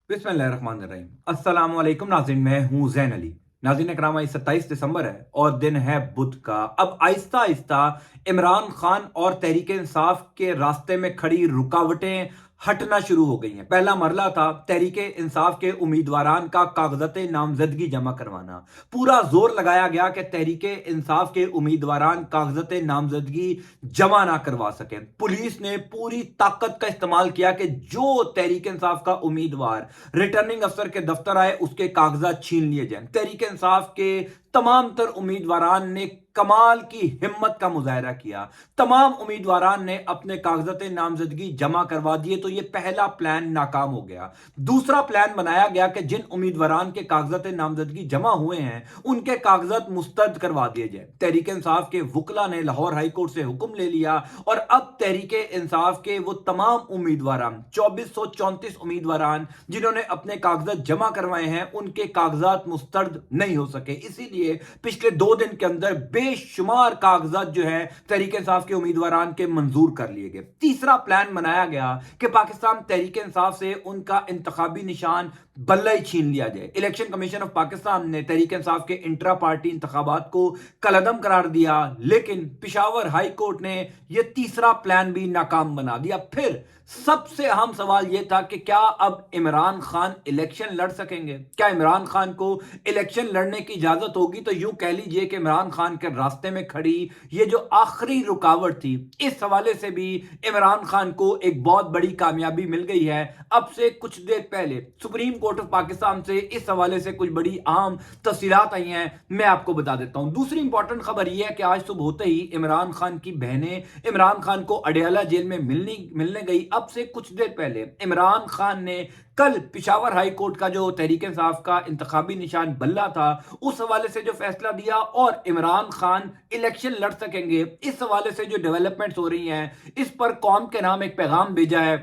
बिस्मिल्लाहिर्रहमानिर्रहीम। अस्सलाम वालेकुम नाज़रीन, मैं हूं जैन अली। नाज़रीन इकराम, आज 27 दिसंबर है और दिन है बुध का। अब आहिस्ता आहिस्ता इमरान खान और तहरीक इंसाफ के रास्ते में खड़ी रुकावटें हटना शुरू हो गई हैं। पहला मरला था तहरीक इंसाफ के उम्मीदवारान का कागजात नामजदगी जमा करवाना। पूरा जोर लगाया गया कि तहरीक इंसाफ के उम्मीदवारान कागजात नामजदगी जमा ना करवा सकें। पुलिस ने पूरी ताकत का इस्तेमाल किया कि जो तहरीक इंसाफ का उम्मीदवार रिटर्निंग अफसर के दफ्तर आए उसके कागजात छीन लिए जाएं। तहरीक इंसाफ के तमाम तर उम्मीदवारान ने कमाल की हिम्मत का मुजाहरा किया। तमाम उम्मीदवारान ने अपने कागजात नामजदगी जमा करवा दिए, तो यह पहला प्लान नाकाम हो गया। दूसरा प्लान बनाया गया कि जिन उम्मीदवारान के कागजात नामजदगी जमा हुए हैं उनके कागजात मुस्तरद करवा दिए जाए। तहरीक इंसाफ के वकला ने लाहौर हाई कोर्ट से हुक्म ले लिया और अब तहरीक इंसाफ के वो तमाम उम्मीदवारान 2434 उम्मीदवारान जिन्होंने अपने कागजात जमा करवाए हैं उनके कागजात मुस्तरद नहीं हो सके। इसीलिए पिछले 2 दिन के अंदर बेशुमार कागजात जो है तहरीक इंसाफ के उम्मीदवारान के मंजूर कर लिए गए। तीसरा प्लान बनाया गया कि पाकिस्तान तहरीक इंसाफ से उनका इंतखाबी निशान बल्ला ही छीन लिया जाए। इलेक्शन कमीशन ऑफ पाकिस्तान ने तहरीक इंसाफ के इंट्रा पार्टी इंतखाबात को कलअदम करार दिया, लेकिन पिशावर हाई कोर्ट ने यह तीसरा प्लान भी नाकाम बना दिया। फिर सबसे अहम सवाल यह था कि क्या अब इमरान खान इलेक्शन लड़ सकेंगे? क्या इमरान खान को इलेक्शन लड़ने की इजाजत होगी? तो यूं कह लीजिए कि इमरान खान के रास्ते में खड़ी ये जो आखिरी रुकावट थी, इस हवाले से भी इमरान खान को एक बहुत बड़ी कामयाबी मिल गई है। अब से कुछ देर पहले सुप्रीम कोर्ट ऑफ पाकिस्तान से इस हवाले से कुछ बड़ी अहम तफसीलात आई हैं, मैं आपको बता देता हूं। दूसरी इंपॉर्टेंट खबर यह है कि आज सुबह होते ही इमरान खान की बहनें इमरान खान को अडयाला जेल में मिलने गई। अब से कुछ देर पहले इमरान खान ने कल पिशावर हाई कोर्ट का जो तहरीक इंसाफ का इंतखाबी निशान बल्ला था उस हवाले से जो फैसला दिया और इमरान खान इलेक्शन लड़ सकेंगे, इस हवाले से जो डेवलपमेंट्स हो रही हैं इस पर कौम के नाम एक पैगाम भेजा है,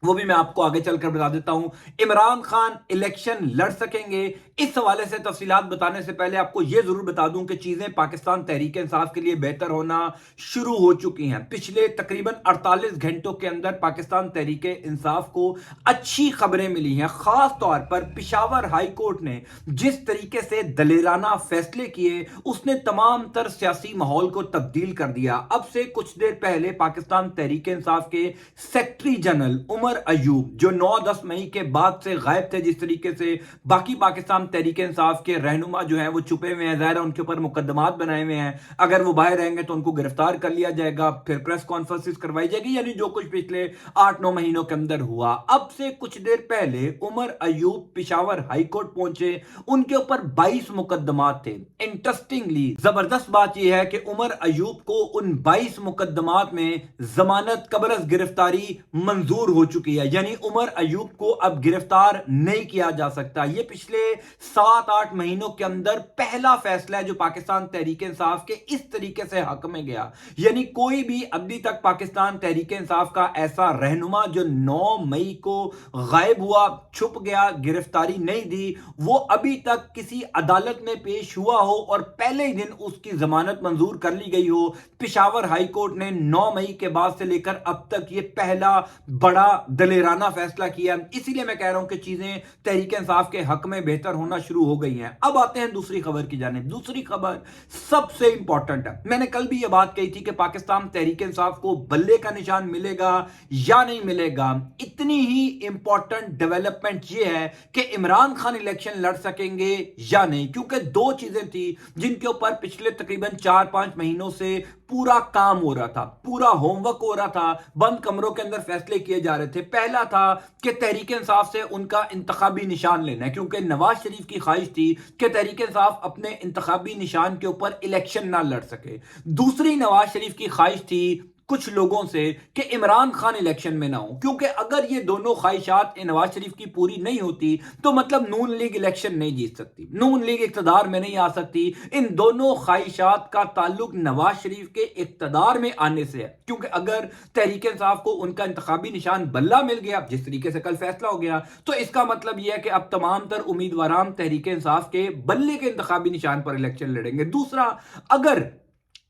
वो भी मैं आपको आगे चलकर बता देता हूं। इमरान खान इलेक्शन लड़ सकेंगे, इस हवाले से तफसीलात बताने से पहले आपको यह जरूर बता दूं कि चीजें पाकिस्तान तहरीक इंसाफ के लिए बेहतर होना शुरू हो चुकी हैं। पिछले तकरीबन 48 घंटों के अंदर पाकिस्तान तहरीक इंसाफ को अच्छी खबरें मिली हैं। खास तौर पर पिशावर हाई कोर्ट ने जिस तरीके से दलेराना फैसले किए उसने तमाम तर सियासी माहौल को तब्दील कर दिया। अब से कुछ देर पहले पाकिस्तान तहरीक इंसाफ के सेक्रेटरी जनरल उमर अयूब, जो 9-10 मई के बाद से गायब थे, जिस तरीके से बाकी पाकिस्तान तहरीक इंसाफ के रहनुमा जो हैं वो छुपे हुए हैं, ज़ाहिर है उनके ऊपर मुकदमात बनाए हुए हैं, अगर वो बाहर रहेंगे तो उनको गिरफ्तार कर लिया जाएगा, फिर प्रेस कॉन्फ्रेंसिस करवाई जाएगी, यानी जो कुछ पिछले 8-9 महीनों के अंदर हुआ। अब से कुछ देर पहले उमर अयूब पिशावर हाई कोर्ट पहुंचे, उनके ऊपर 22 मुकदमात थे। इंटरेस्टिंगली जबरदस्त बात यह है कि उमर अयूब को उन 22 मुकदमात में जमानत कबल गिरफ्तारी मंजूर हो चुकी है, यानी उमर अयूब को अब गिरफ्तार नहीं किया जा सकता। यह पिछले 7-8 महीनों के अंदर पहला फैसला है जो पाकिस्तान तहरीक इंसाफ के इस तरीके से हक में गया, यानी कोई भी अभी तक पाकिस्तान तहरीक इंसाफ का ऐसा रहनुमा जो 9 मई को गायब हुआ, छुप गया, गिरफ्तारी नहीं दी, वो अभी तक किसी अदालत में पेश हुआ हो और पहले ही दिन उसकी जमानत मंजूर कर ली गई हो। पिशावर हाई कोर्ट ने 9 मई के बाद से लेकर अब तक ये पहला बड़ा दलेराना फैसला किया। इसीलिए मैं कह रहा हूं कि चीजें तहरीक इंसाफ के हक में बेहतर होना शुरू हो गई हैं। अब आते हैं दूसरी खबर की जानिब। दूसरी खबर सबसे इंपॉर्टेंट है। मैंने कल भी यह बात कही थी कि पाकिस्तान तहरीक इंसाफ को बल्ले का निशान मिलेगा या नहीं मिलेगा। इतनी ही इंपॉर्टेंट डेवलपमेंट यह है कि इमरान खान इलेक्शन लड़ सकेंगे या नहीं, क्योंकि 2 चीजें थी जिनके ऊपर पिछले तकरीबन 4-5 महीनों से पूरा काम हो रहा था, पूरा होमवर्क हो रहा था, बंद कमरों के अंदर फैसले किए जा रहे थे। पहला था कि तहरीक इंसाफ से उनका इंतखाबी निशान लेना है, क्योंकि नवाज शरीफ की ख्वाहिश थी कि तहरीक इंसाफ अपने इंतखाबी निशान के ऊपर इलेक्शन ना लड़ सके। दूसरी नवाज शरीफ की ख्वाहिश थी कुछ लोगों से कि इमरान खान इलेक्शन में ना हो, क्योंकि अगर ये दोनों ख्वाहिशात नवाज शरीफ की पूरी नहीं होती तो मतलब नून लीग इलेक्शन नहीं जीत सकती, नून लीग इक्तदार में नहीं आ सकती। इन दोनों ख्वाहिशात का ताल्लुक नवाज शरीफ के इक्तदार में आने से है, क्योंकि अगर तहरीक इंसाफ को उनका इंतखाबी निशान बल्ला मिल गया, जिस तरीके से कल फैसला हो गया, तो इसका मतलब यह है कि अब तमाम तर उम्मीदवार तहरीक इंसाफ के बल्ले के इंतखाबी निशान पर इलेक्शन लड़ेंगे। दूसरा, अगर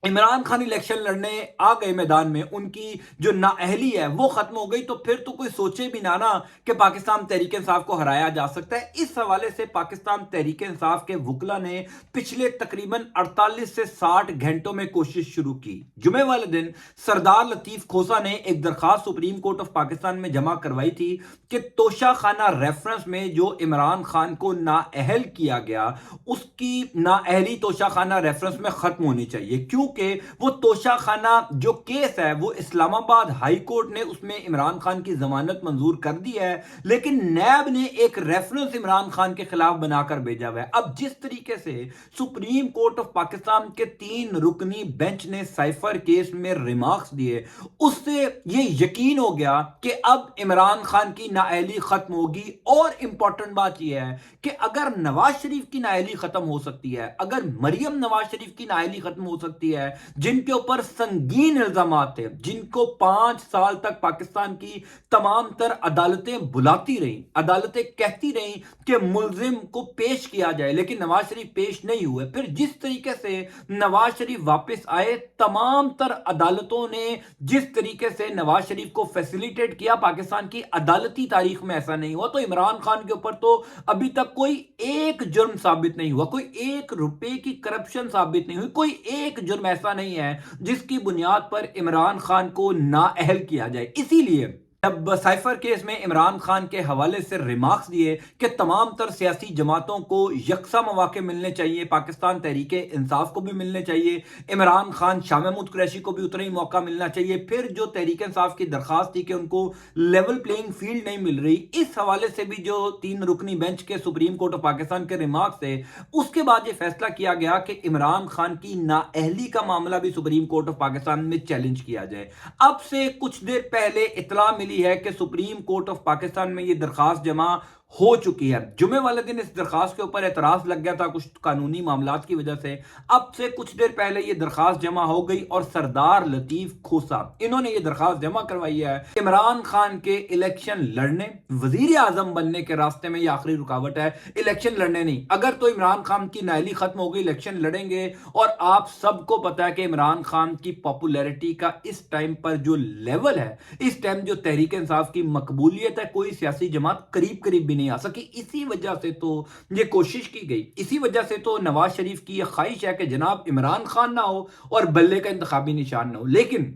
عمران خان الیکشن لڑنے آ گئے میدان میں، ان کی جو نااہلی ہے وہ ختم ہو گئی، تو پھر تو کوئی سوچے بھی نہ کہ پاکستان تحریک انصاف کو ہرایا جا سکتا ہے۔ اس حوالے سے پاکستان تحریک انصاف کے وکلا نے پچھلے تقریباً 48 سے 60 گھنٹوں میں کوشش شروع کی۔ جمعے والے دن سردار لطیف کھوسہ نے ایک درخواست سپریم کورٹ آف پاکستان میں جمع کروائی تھی کہ توشہ خانہ ریفرنس میں جو عمران خان کو نااہل کیا گیا، اس کی نااہلی توشہ خانہ ریفرنس میں ختم ہونی چاہیے، کیونکہ وہ توشہ خانہ جو کیس ہے وہ اسلام آباد ہائی کورٹ نے اس میں عمران خان کی ضمانت منظور کر دی ہے، لیکن نیب نے ایک ریفرنس عمران خان کے خلاف بنا کر بھیجا ہوا ہے۔ اب جس طریقے سے سپریم کورٹ آف پاکستان کے 3 رکنی بینچ نے سائفر کیس میں ریمارکس دیے، اس سے یہ یقین ہو گیا کہ اب عمران خان کی نااہلی ختم ہوگی۔ اور امپورٹنٹ بات یہ ہے کہ اگر نواز شریف کی نااہلی ختم ہو سکتی ہے، اگر مریم نواز شریف کی نااہلی ختم ہو سکتی ہے، جن کے اوپر سنگین الزامات تھے، جن کو 5 سال تک پاکستان کی تمام تر عدالتیں بلاتی رہیں، عدالتیں کہتی رہیں کہ ملزم کو پیش کیا جائے، لیکن نواز شریف پیش نہیں ہوئے، پھر جس طریقے سے نواز شریف واپس آئے، تمام تر عدالتوں نے جس طریقے سے نواز شریف کو فیسیلیٹیٹ کیا، پاکستان کی عدالتی تاریخ میں ایسا نہیں ہوا۔ تو عمران خان کے اوپر تو ابھی تک کوئی ایک جرم ثابت نہیں ہوا، کوئی ایک روپے کی کرپشن ثابت نہیں ہوئی، کوئی ایک جرم ایسا نہیں ہے جس کی بنیاد پر عمران خان کو نااہل کیا جائے۔ اسی لیے جب سائفر کیس میں عمران خان کے حوالے سے ریمارکس دیے کہ تمام تر سیاسی جماعتوں کو یکساں مواقع ملنے چاہیے، پاکستان تحریک انصاف کو بھی ملنے چاہیے، عمران خان شاہ محمود قریشی کو بھی اتنا ہی موقع ملنا چاہیے، پھر جو تحریک انصاف کی درخواست تھی کہ ان کو لیول پلینگ فیلڈ نہیں مل رہی، اس حوالے سے بھی جو 3 رکنی بینچ کے سپریم کورٹ آف پاکستان کے ریمارکس تھے، اس کے بعد یہ فیصلہ کیا گیا کہ عمران خان کی نااہلی کا معاملہ بھی سپریم کورٹ آف پاکستان میں چیلنج کیا جائے۔ اب سے کچھ دیر پہلے اطلاع ملی ہے کہ سپریم کورٹ آف پاکستان میں یہ درخواست جمع ہو چکی ہے۔ جمعے والے دن اس درخواست کے اوپر اعتراض لگ گیا تھا کچھ قانونی معاملات کی وجہ سے، اب سے کچھ دیر پہلے یہ درخواست جمع ہو گئی، اور سردار لطیف کھوسہ انہوں نے یہ درخواست جمع کروائی ہے۔ عمران خان کے الیکشن لڑنے، وزیر اعظم بننے کے راستے میں یہ آخری رکاوٹ ہے، الیکشن لڑنے نہیں۔ اگر تو عمران خان کی نااہلی ختم ہو گئی، الیکشن لڑیں گے، اور آپ سب کو پتا ہے کہ عمران خان کی پاپولیرٹی کا اس ٹائم پر جو لیول ہے، اس ٹائم جو تحریک انصاف کی مقبولیت ہے، کوئی سیاسی جماعت قریب بھی نہیں آ سکی۔ اسی وجہ سے تو یہ کوشش کی گئی، اسی وجہ سے تو نواز شریف کی یہ خواہش ہے کہ جناب عمران خان نہ ہو اور بلے کا انتخابی نشان نہ ہو، لیکن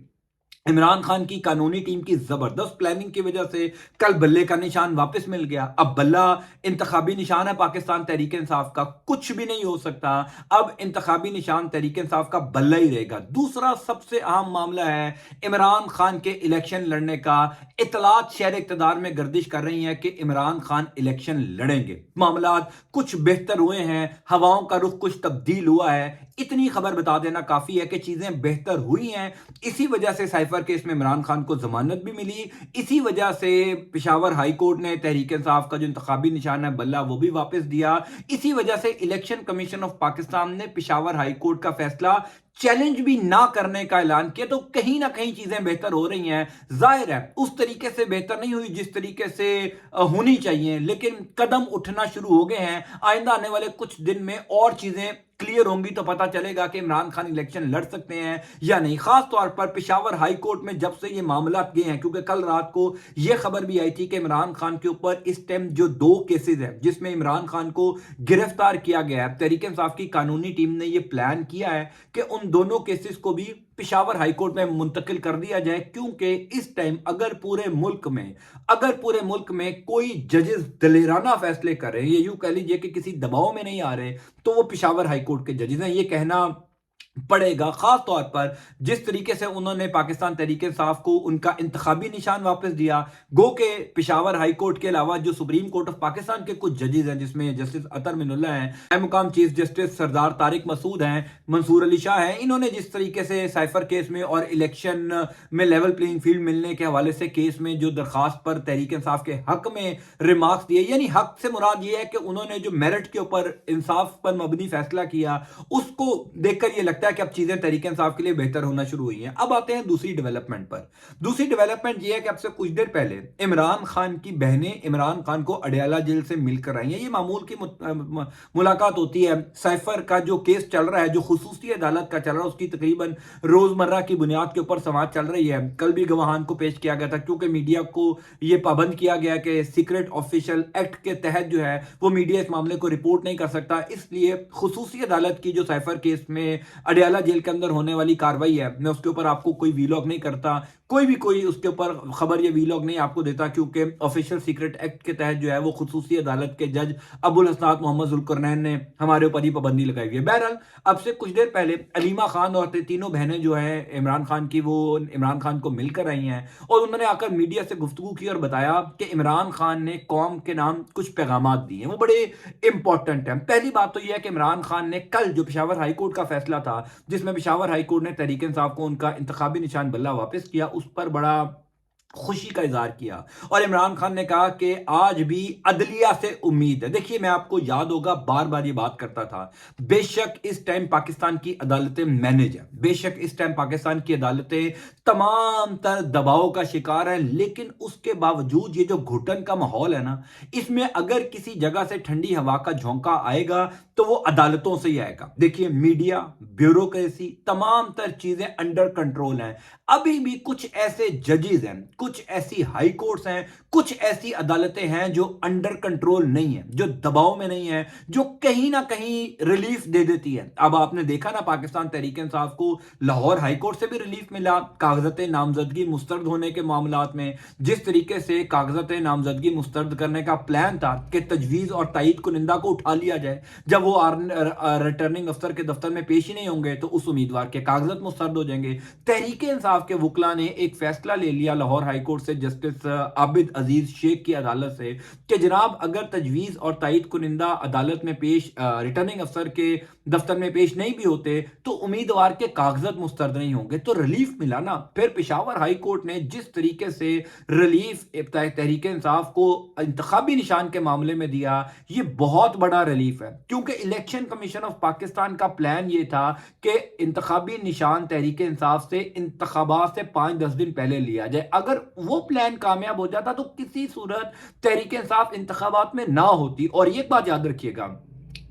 عمران خان کی قانونی ٹیم کی زبردست پلاننگ کی وجہ سے کل بلے کا نشان واپس مل گیا۔ اب بلہ انتخابی نشان ہے پاکستان تحریک انصاف کا، کچھ بھی نہیں ہو سکتا، اب انتخابی نشان تحریک انصاف کا بلہ ہی رہے گا۔ دوسرا سب سے اہم معاملہ ہے عمران خان کے الیکشن لڑنے کا۔ اطلاعات شہر اقتدار میں گردش کر رہی ہیں کہ عمران خان الیکشن لڑیں گے، معاملات کچھ بہتر ہوئے ہیں، ہواؤں کا رخ کچھ تبدیل ہوا ہے، اتنی خبر بتا دینا کافی ہے کہ چیزیں بہتر ہوئی ہیں۔ اسی وجہ سے سائفر کیس میں عمران خان کو ضمانت بھی ملی، اسی وجہ سے پشاور ہائی کورٹ نے تحریک انصاف کا جو انتخابی نشان ہے بلہ وہ بھی واپس دیا، اسی وجہ سے الیکشن کمیشن آف پاکستان نے پشاور ہائی کورٹ کا فیصلہ چیلنج بھی نہ کرنے کا اعلان کیا۔ تو کہیں نہ کہیں چیزیں بہتر ہو رہی ہیں، ظاہر ہے اس طریقے سے بہتر نہیں ہوئی جس طریقے سے ہونی چاہیے، لیکن قدم اٹھنا شروع ہو گئے ہیں۔ آئندہ آنے والے کچھ دن میں اور چیزیں کلیئر ہوں گی تو پتہ چلے گا کہ عمران خان الیکشن لڑ سکتے ہیں یا نہیں۔ خاص طور پر پشاور ہائی کورٹ میں جب سے یہ معاملات گئے ہیں، کیونکہ کل رات کو یہ خبر بھی آئی تھی کہ عمران خان کے اوپر اس ٹائم جو 2 کیسز ہیں جس میں عمران خان کو گرفتار کیا گیا ہے، تحریک انصاف کی قانونی ٹیم نے یہ پلان کیا ہے کہ ان دونوں کیسز کو بھی پشاور ہائی کورٹ میں منتقل کر دیا جائے، کیونکہ اس ٹائم اگر پورے ملک میں کوئی ججز دلیرانہ فیصلے کر رہے ہیں، یہ یوں کہہ لیجئے کہ کسی دباؤ میں نہیں آ رہے، تو وہ پشاور ہائی کورٹ کے ججز ہیں۔ یہ کہنا پڑے گا، خاص طور پر جس طریقے سے انہوں نے پاکستان تحریک انصاف کو ان کا انتخابی نشان واپس دیا، گو کہ پشاور ہائی کورٹ کے علاوہ جو سپریم کورٹ آف پاکستان کے کچھ ججز ہیں، جس میں جسٹس اطہر من اللہ ہیں، قائم مقام چیف جسٹس سردار طارق مسعود ہیں، منصور علی شاہ ہیں، انہوں نے جس طریقے سے سائفر کیس میں اور الیکشن میں لیول پلینگ فیلڈ ملنے کے حوالے سے کیس میں جو درخواست پر تحریک انصاف کے حق میں ریمارکس دیے، یعنی حق سے مراد یہ ہے کہ انہوں نے جو میرٹ کے اوپر انصاف پر مبنی فیصلہ کیا، اس کو دیکھ کر یہ لگتا लगता है कि अब चीजें तहरीक इंसाफ के लिए बेहतर होना शुरू हुई हैं। अब आते हैं दूसरी डेवलपमेंट पर। दूसरी डेवलपमेंट ये है कि अब से कुछ देर पहले इमरान खान की बहनें इमरान खान को अडयाला जेल से मिलकर आई हैं। ये मामूल की मुलाकात होती है। साइफर का जो केस चल रहा है, जो खुसूसी अदालत का चल रहा है, उसकी तकरीबन रोजमर्रा की बुनियाद के ऊपर समाअत चल रही है। कल भी गवाहान को पेश किया गया था, क्योंकि मीडिया को ये पाबंद किया गया कि सीक्रेट ऑफिशियल एक्ट के तहत जो है वो मीडिया इस मामले को रिपोर्ट नहीं कर सकता। इसलिए खुसूसी अदालत की जो साइफर केस में अडयाला जेल के अंदर होने वाली कार्रवाई है, मैं उसके ऊपर आपको कोई वीलॉग नहीं करता, कोई उसके ऊपर खबर या वीलॉग नहीं आपको देता, क्योंकि ऑफिशियल सीक्रेट एक्ट के तहत जो है वो खुसूसी अदालत के जज अबुल हसनात मोहम्मद जुल्करनैन ने हमारे ऊपर ही पाबंदी लगाई हुई है। बहरहाल अब से कुछ देर पहले अलीमा खान और तीनों बहनें जो है इमरान खान की, वो इमरान खान को मिलकर आई हैं और उन्होंने आकर मीडिया से गुफ्तगू की और बताया कि इमरान खान ने कौम के नाम कुछ पैगाम दिए हैं, वो बड़े इंपॉर्टेंट हैं। पहली बात तो यह है कि इमरान खान ने कल जो पेशावर हाई कोर्ट का फैसला था, जिसमें पेशावर हाई कोर्ट ने तहरीक इंसाफ को उनका इंतखाबी निशान बल्ला वापस किया, उस पर बड़ा खुशी का इजहार किया और इमरान खान ने कहा कि आज भी अदलिया से उम्मीद है। देखिए, मैं आपको याद होगा बार बार ये बात करता था, बेशक इस टाइम पाकिस्तान की अदालतें मैनेज है, बेशक इस टाइम पाकिस्तान की अदालतें तमाम तर दबाव का शिकार है, लेकिन उसके बावजूद ये जो घुटन का माहौल है ना, इसमें अगर किसी जगह से ठंडी हवा का झोंका आएगा तो वो अदालतों से ही आएगा। देखिए, मीडिया, ब्यूरोक्रेसी, तमाम तर चीजें अंडर कंट्रोल हैं। अभी भी कुछ ऐसे जजेस हैं, कुछ ऐसी हाई कोर्ट्स हैं, कुछ ऐसी अदालतें हैं जो अंडर कंट्रोल नहीं है, जो दबाव में नहीं है, जो कहीं ना कहीं रिलीफ दे देती है। अब आपने देखा ना, पाकिस्तान तहरीक इंसाफ को लाहौर हाई कोर्ट से भी रिलीफ मिला कागजत नामजदगी मुस्तरद होने के मामलात में। जिस तरीके से कागजत नामजदगी मुस्तरद करने का प्लान था कि तजवीज़ और तायीद कुनिंदा को उठा लिया जाए, जब वो रिटर्निंग अफसर के दफ्तर में पेश ही नहीं होंगे तो उस उम्मीदवार के कागजात मुस्तरद हो जाएंगे। तहरीक इंसाफ के वकला ने एक फैसला ले लिया लाहौर हाई कोर्ट से, जस्टिस आबिद अजीज शेख की अदालत से, कि जनाब अगर तजवीज़ और तायीद कुनिंदा अदालत में पेश रिटर्निंग अफसर के दफ्तर में पेश नहीं भी होते तो उम्मीदवार के कागजात मुस्तरद नहीं होंगे। तो रिलीफ मिला ना। फिर पेशावर हाई कोर्ट ने जिस तरीके से रिलीफ तहरीक इंसाफ को इंतखाबी निशान के मामले में दिया, ये बहुत बड़ा रिलीफ है, क्योंकि इलेक्शन कमीशन ऑफ पाकिस्तान का प्लान ये था कि इंतखाबी निशान तहरीक इंसाफ से इंतखाबात से 5-10 दिन पहले लिया जाए। अगर वो प्लान कामयाब हो जाता तो किसी सूरत तहरीक इंसाफ इंतखाबात में ना होती। और एक बात याद रखिएगा,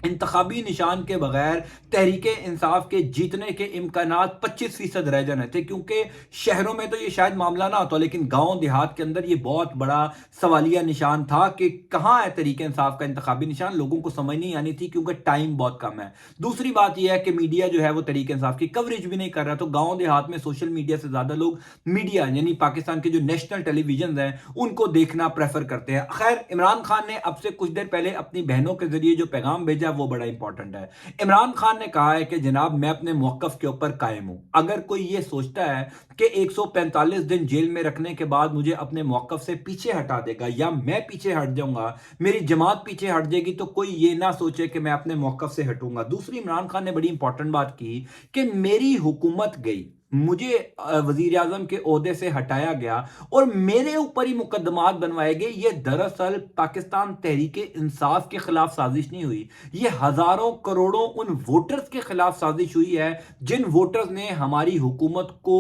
इंतखाबी निशान के बगैर तहरीक इंसाफ के जीतने के इम्कानात 25% रह जाने थे, क्योंकि शहरों में तो ये शायद मामला ना होता, लेकिन गांव देहात के अंदर ये बहुत बड़ा सवालिया निशान था कि कहाँ है तहरीक इंसाफ का इंतखाबी निशान। लोगों को समझ नहीं आनी थी, क्योंकि टाइम बहुत कम है। दूसरी बात यह है कि मीडिया जो है वो तहरीक इंसाफ की कवरेज भी नहीं कर रहा, तो गाँव देहात में सोशल मीडिया से ज्यादा लोग मीडिया यानी पाकिस्तान के जो नेशनल टेलीविजन हैं उनको देखना प्रेफर करते हैं। खैर, इमरान खान ने अब से कुछ देर पहले अपनी बहनों के जरिए जो पैगाम भेजा वो बड़ा इंपॉर्टेंट है। इमरान खान ने कहा है कि जनाब मैं अपने मौकफ के ऊपर कायम हूं। अगर कोई ये सोचता है कि 145 दिन जेल में रखने के बाद मुझे अपने मौकफ से पीछे हटा देगा या मैं पीछे हट जाऊंगा, मेरी जमात पीछे हट जाएगी, तो कोई ये ना सोचे कि मैं अपने मौकफ से हटूंगा। दूसरी, इमरान खान ने बड़ी इंपॉर्टेंट बात की कि मेरी हुकूमत गई, मुझे वजीर आजम के ओहदे से हटाया गया और मेरे ऊपर ही मुकदमात बनवाए गए। ये दरअसल पाकिस्तान तहरीक इंसाफ के खिलाफ साजिश नहीं हुई, ये हजारों करोड़ों उन वोटर्स के खिलाफ साजिश हुई है जिन वोटर्स ने हमारी हुकूमत को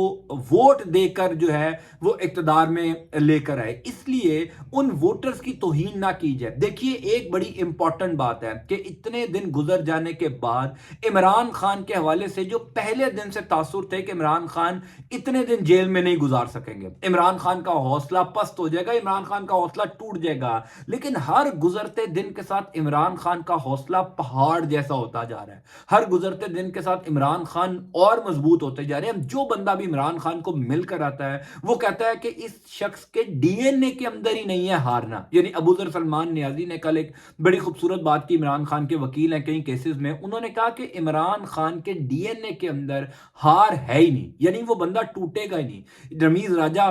वोट देकर जो है वो इक्तदार में लेकर आए। इसलिए उन वोटर्स की तौहीन ना की जाए। देखिए, एक बड़ी इंपॉर्टेंट बात है कि इतने दिन गुजर जाने के बाद इमरान खान के हवाले से जो पहले दिन से तासुर थे कि इमरान खान इतने दिन जेल में नहीं गुजार सकेंगे, इमरान खान का हौसला पस्त हो जाएगा, इमरान खान का हौसला टूट जाएगा, लेकिन हर गुजरते दिन के साथ इमरान खान का हौसला पहाड़ जैसा होता जा रहा है। हर गुजरते दिन के साथ इमरान खान और मजबूत होते जा रहे हैं। जो बंदा भी इमरान खान को मिलकर आता है वो कहता है कि इस शख्स के डीएनए के अंदर ही नहीं है हारना। यानी अबू जर सलमान नियाजी ने कल एक बड़ी खूबसूरत बात की, इमरान खान के वकील हैं कई केसेस में, उन्होंने कहा कि इमरान खान के डीएनए के अंदर हार है ही नहीं, यानी वो बंदा टूटेगा ही नहीं। रमीज राजा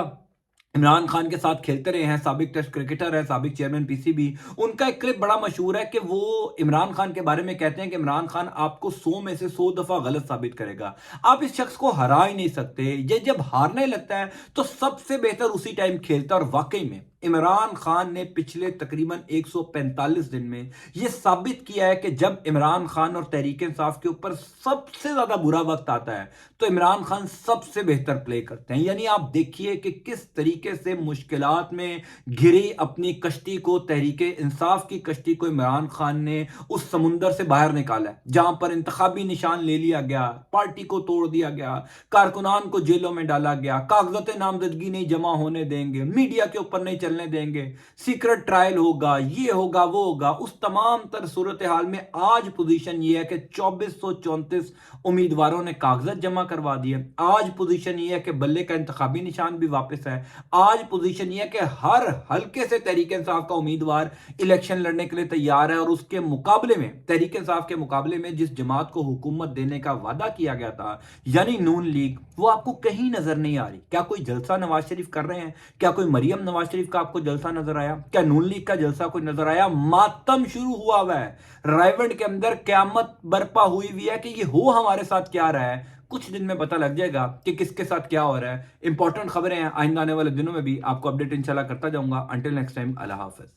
इमरान खान के साथ खेलते रहे हैं, साबिक टेस्ट क्रिकेटर है, साबिक चेयरमैन पीसीबी। उनका एक क्लिप बड़ा मशहूर है कि वो इमरान खान के बारे में कहते हैं कि इमरान खान आपको 100 में से 100 दफा गलत साबित करेगा, आप इस शख्स को हरा ही नहीं सकते। ये जब हारने लगता है तो सबसे बेहतर उसी टाइम खेलता है। और वाकई में عمران خان نے پچھلے تقریباً 145 دن میں یہ ثابت کیا ہے کہ جب عمران خان اور تحریک انصاف کے اوپر سب سے زیادہ برا وقت آتا ہے تو عمران خان سب سے بہتر پلے کرتے ہیں. یعنی آپ دیکھیے کہ کس طریقے سے مشکلات میں گھری اپنی کشتی کو، تحریک انصاف کی کشتی کو عمران خان نے اس سمندر سے باہر نکالا ہے جہاں پر انتخابی نشان لے لیا گیا، پارٹی کو توڑ دیا گیا، کارکنان کو جیلوں میں ڈالا گیا، کاغذات نامزدگی نہیں جمع ہونے دیں گے، میڈیا کے اوپر نہیں چلنے دیں گے، سیکرٹ ٹرائل ہوگا، یہ ہوگا وہ ہوگا. اس تمام تر صورتحال میں آج پوزیشن یہ ہے کہ 2434 امیدواروں نے کاغذات جمع کروا دیے. آج پوزیشن یہ ہے کہ بلے کا انتخابی نشان بھی واپس ہے. آج پوزیشن یہ ہے کہ ہر حلقے سے تحریک انصاف کا امیدوار الیکشن لڑنے کے لیے تیار ہے، اور اس کے مقابلے میں، تحریک انصاف کے مقابلے میں جس جماعت کو حکومت دینے کا وعدہ کیا گیا تھا یعنی نون لیگ، وہ آپ کو کہیں نظر نہیں آ رہی. کیا کوئی جلسہ نواز شریف کر رہے ہیں؟ کیا کوئی مریم نواز شریف کا آپ کو جلسہ نظر آیا؟ کیا نون لیگ کا جلسہ کوئی نظر آیا؟ ماتم شروع ہوا ہے. رائیونڈ کے اندر قیامت برپا ہوئی ہے کہ یہ ہو ہمارے ساتھ کیا رہا ہے. کچھ دن میں پتہ لگ جائے گا کہ کس کے ساتھ کیا ہو رہا ہے. امپورٹنٹ خبریں ہیں، آئندہ آنے والے دنوں میں بھی آپ کو اپڈیٹ انشاءاللہ کرتا جاؤں گا. انٹل نیکسٹ ٹائم، اللہ حافظ.